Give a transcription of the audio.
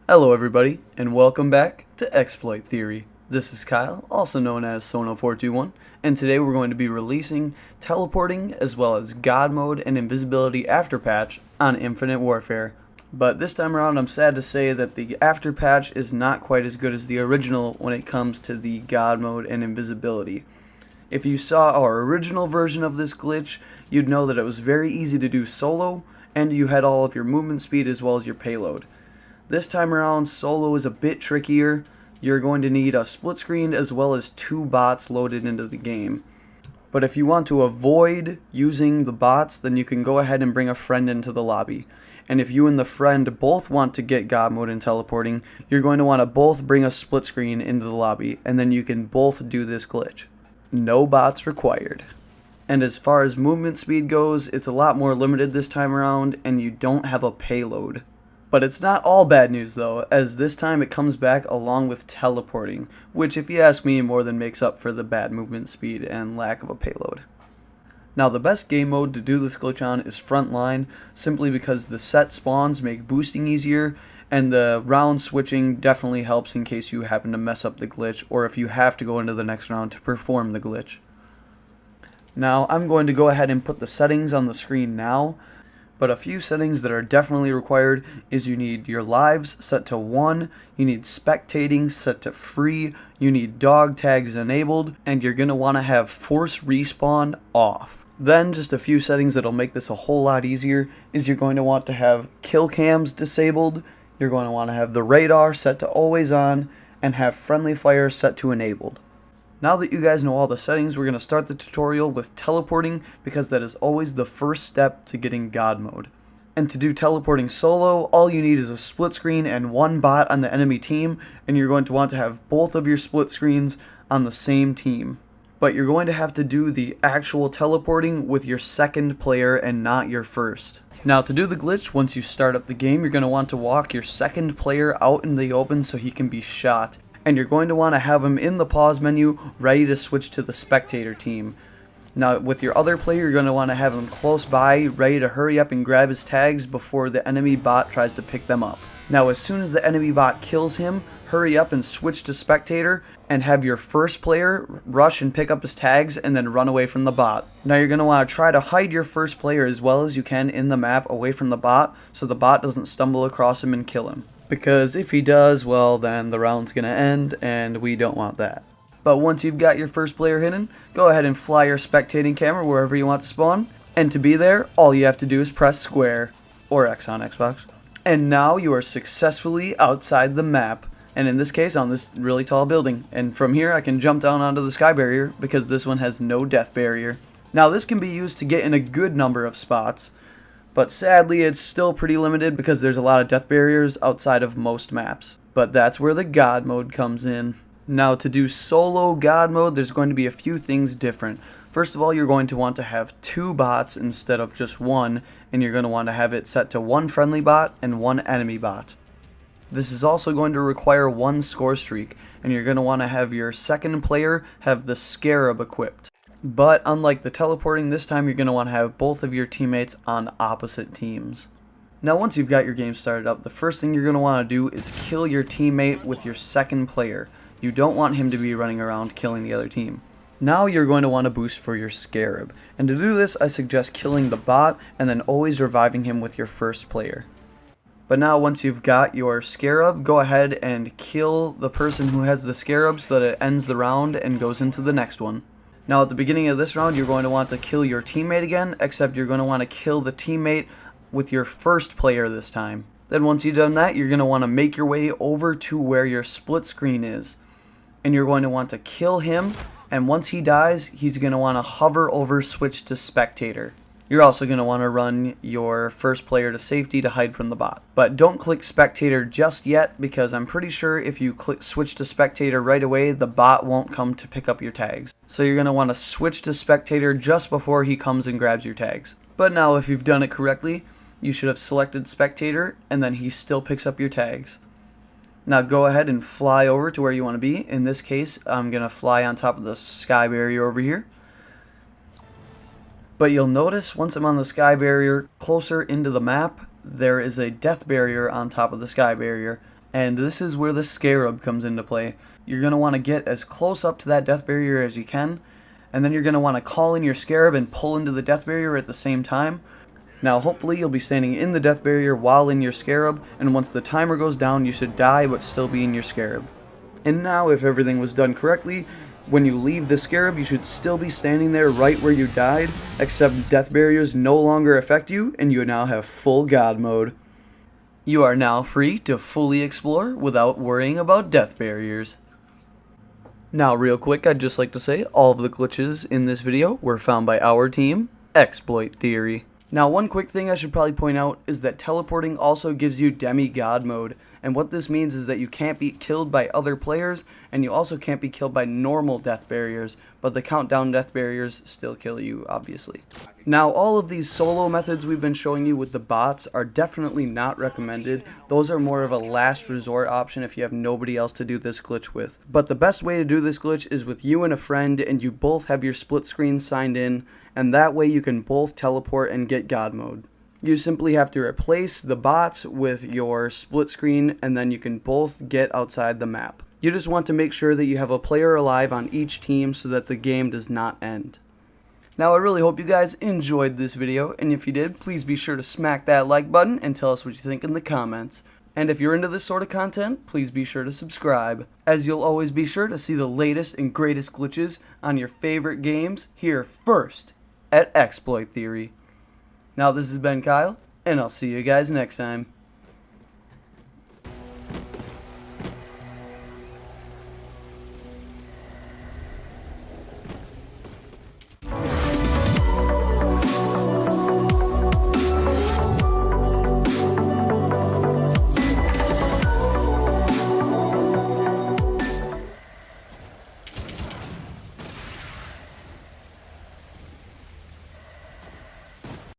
Hello everybody, and welcome back to Exploit Theory. This is Kyle, also known as Sono421, and today we're going to be releasing teleporting as well as God Mode and Invisibility After Patch on Infinite Warfare. But this time around I'm sad to say that the After Patch is not quite as good as the original when it comes to the God Mode and Invisibility. If you saw our original version of this glitch, you'd know that it was very easy to do solo, and you had all of your movement speed as well as your payload. This time around, solo is a bit trickier. You're going to need a split screen as well as 2 bots loaded into the game. But if you want to avoid using the bots, then you can go ahead and bring a friend into the lobby. And if you and the friend both want to get God Mode and teleporting, you're going to want to both bring a split screen into the lobby, and then you can both do this glitch. No bots required. And as far as movement speed goes, it's a lot more limited this time around, and you don't have a payload. But it's not all bad news though, as this time it comes back along with teleporting, which if you ask me more than makes up for the bad movement speed and lack of a payload. Now the best game mode to do this glitch on is Frontline, simply because the set spawns make boosting easier, and the round switching definitely helps in case you happen to mess up the glitch or if you have to go into the next round to perform the glitch. Now I'm going to go ahead and put the settings on the screen now. But a few settings that are definitely required is you need your lives set to 1, you need spectating set to free, you need dog tags enabled, and you're going to want to have force respawn off. Then just a few settings that'll make this a whole lot easier is you're going to want to have kill cams disabled, you're going to want to have the radar set to always on, and have friendly fire set to enabled. Now that you guys know all the settings, we're going to start the tutorial with teleporting because that is always the first step to getting God Mode. And to do teleporting solo, all you need is a split screen and 1 bot on the enemy team, and you're going to want to have both of your split screens on the same team. But you're going to have to do the actual teleporting with your second player and not your first. Now to do the glitch, once you start up the game, you're going to want to walk your second player out in the open so he can be shot. And you're going to want to have him in the pause menu ready to switch to the spectator team. Now with your other player, you're going to want to have him close by, ready to hurry up and grab his tags before the enemy bot tries to pick them up. Now as soon as the enemy bot kills him, hurry up and switch to spectator and have your first player rush and pick up his tags and then run away from the bot. Now you're going to want to try to hide your first player as well as you can in the map away from the bot so the bot doesn't stumble across him and kill him. Because if he does, well then the round's going to end and we don't want that. But once you've got your first player hidden, go ahead and fly your spectating camera wherever you want to spawn. And to be there, all you have to do is press square, or X on Xbox. And now you are successfully outside the map. And in this case on this really tall building. And from here I can jump down onto the sky barrier because this one has no death barrier. Now this can be used to get in a good number of spots. But sadly, it's still pretty limited because there's a lot of death barriers outside of most maps. But that's where the God Mode comes in. Now to do solo God Mode, there's going to be a few things different. First of all, you're going to want to have 2 bots instead of just 1, and you're going to want to have it set to 1 friendly bot and 1 enemy bot. This is also going to require 1 score streak, and you're going to want to have your second player have the Scarab equipped. But unlike the teleporting, this time you're going to want to have both of your teammates on opposite teams. Now once you've got your game started up, the first thing you're going to want to do is kill your teammate with your second player. You don't want him to be running around killing the other team. Now you're going to want to boost for your Scarab. And to do this, I suggest killing the bot and then always reviving him with your first player. But now once you've got your Scarab, go ahead and kill the person who has the Scarab so that it ends the round and goes into the next one. Now at the beginning of this round, you're going to want to kill your teammate again, except you're going to want to kill the teammate with your first player this time. Then once you've done that, you're going to want to make your way over to where your split screen is. And you're going to want to kill him, and once he dies, he's going to want to hover over switch to spectator. You're also going to want to run your first player to safety to hide from the bot. But don't click spectator just yet because I'm pretty sure if you click switch to spectator right away, the bot won't come to pick up your tags. So you're going to want to switch to spectator just before he comes and grabs your tags. But now if you've done it correctly, you should have selected spectator and then he still picks up your tags. Now go ahead and fly over to where you want to be. In this case, I'm going to fly on top of the sky barrier over here. But you'll notice once I'm on the sky barrier closer into the map, there is a death barrier on top of the sky barrier, And this is where the scarab comes into play. You're going to want to get as close up to that death barrier as you can, and then you're going to want to call in your scarab and pull into the death barrier at the same time. Now hopefully you'll be standing in the death barrier while in your scarab, and once the timer goes down you should die but still be in your scarab. And now if everything was done correctly, when you leave the scarab you should still be standing there right where you died, except death barriers no longer affect you and you now have full God mode. You are now free to fully explore without worrying about death barriers. Now real quick, I'd just like to say all of the glitches in this video were found by our team, Exploit Theory. Now one quick thing I should probably point out is that teleporting also gives you demigod mode, and what this means is that you can't be killed by other players, and you also can't be killed by normal death barriers, but the countdown death barriers still kill you, obviously. Now all of these solo methods we've been showing you with the bots are definitely not recommended. Those are more of a last resort option if you have nobody else to do this glitch with. But the best way to do this glitch is with you and a friend, and you both have your split screen signed in, and that way you can both teleport and get God mode. You simply have to replace the bots with your split screen, and then you can both get outside the map. You just want to make sure that you have a player alive on each team so that the game does not end. Now I really hope you guys enjoyed this video, and if you did, please be sure to smack that like button and tell us what you think in the comments. And if you're into this sort of content, please be sure to subscribe, as you'll always be sure to see the latest and greatest glitches on your favorite games here first at Exploit Theory. Now this has been Kyle, and I'll see you guys next time.